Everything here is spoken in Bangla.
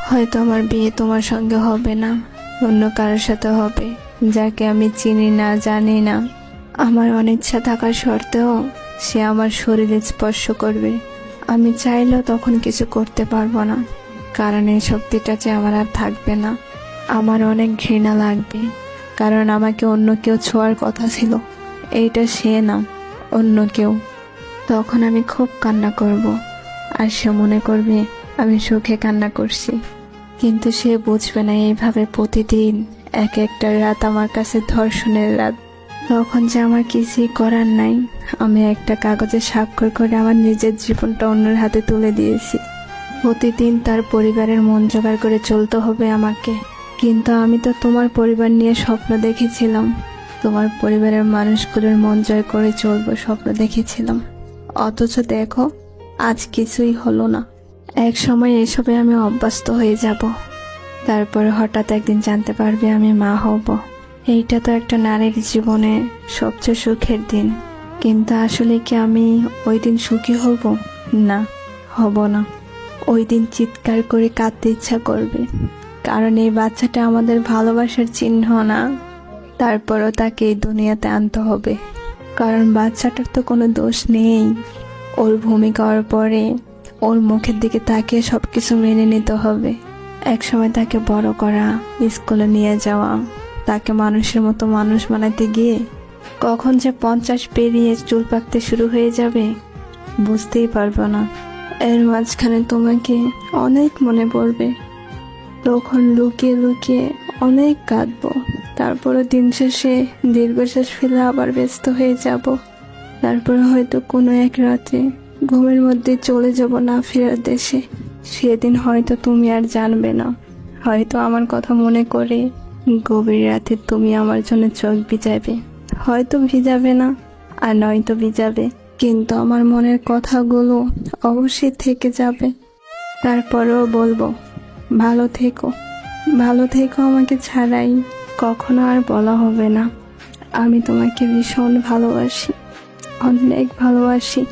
হয়তো আমার বিয়ে তোমার সঙ্গে হবে না, অন্য কারোর সাথে হবে, যাকে আমি চিনি না, জানি না। আমার অনিচ্ছা থাকার সত্ত্বেও সে আমার শরীরে স্পর্শ করবে। আমি চাইলেও তখন কিছু করতে পারবো না, কারণ এই শক্তিটা যে আমার আর থাকবে না। আমার অনেক ঘৃণা লাগবে, কারণ আমাকে অন্য কেউ ছোঁয়ার কথা ছিল। এইটা সে না, অন্য কেউ। তখন আমি খুব কান্না করব, আর সে মনে করবে আমি সুখে কান্না করছি। কিন্তু সে বুঝবে না এইভাবে প্রতিদিন এক একটা রাত আমার কাছে ধর্ষণের রাত। তখন যে আমার কিছুই করার নাই, আমি একটা কাগজে স্বাক্ষর করে আমার নিজের জীবনটা অন্যের হাতে তুলে দিয়েছি। প্রতিদিন তার পরিবারের মন জোগাড় করে চলতে হবে আমাকে। কিন্তু আমি তো তোমার পরিবার নিয়ে স্বপ্ন দেখেছিলাম, তোমার পরিবারের মানুষগুলোর মন জয় করে চলবো স্বপ্ন দেখেছিলাম। অথচ দেখো, আজ কিছুই হলো না। এক সময় এসবে আমি অভ্যস্ত হয়ে যাব, তারপরে হঠাৎ একদিন জানতে পারবে আমি মা হব। এইটা তো একটা নারীর জীবনে সবচেয়ে সুখের দিন। কিন্তু আসলে কি আমি ওই দিন সুখী হব? না, হব না। ওই দিন চিৎকার করে কাঁদতে ইচ্ছা করবে, কারণ এই বাচ্চাটা আমাদের ভালোবাসার চিহ্ন না। তারপরও তাকে এই দুনিয়াতে আনতে হবে, কারণ বাচ্চাটার তো কোনো দোষ নেই। ওর ভূমিকা ওর পরে, ওর মুখের দিকে তাকিয়ে সবকিছু মেনে নিতে হবে। একসময় তাকে বড় করা, স্কুলে নিয়ে যাওয়া, তাকে মানুষের মতো মানুষ বানাতে গিয়ে কখন যে 50 পেরিয়ে চুল পাকতে শুরু হয়ে যাবে বুঝতেই পারবো না। এর মাঝখানে তোমাকে অনেক মনে পড়বে, তখন লুকিয়ে লুকিয়ে অনেক কাঁদবো। তারপরে দিন শেষে দীর্ঘশ্বাস ফেলে আবার ব্যস্ত হয়ে যাব। তারপরে হয়তো কোনো এক রাতে ঘুমের মধ্যে চলে যাব না ফেরার দেশে। সেদিন হয়তো তুমি আর জানবে না, হয়তো আমার কথা মনে করে গভীর রাতে তুমি আমার জন্য চোখ ভিজাবে। হয়তো ভিজাবে না, আর নয়তো ভিজাবে, কিন্তু আমার মনের কথাগুলো অবশ্যই থেকে যাবে। তারপরেও বলবো, ভালো থেকো, ভালো থেকো। আমাকে ছাড়াই কখনো আর বলা হবে না আমি তোমাকে ভীষণ ভালোবাসি, অনেক ভালোবাসি।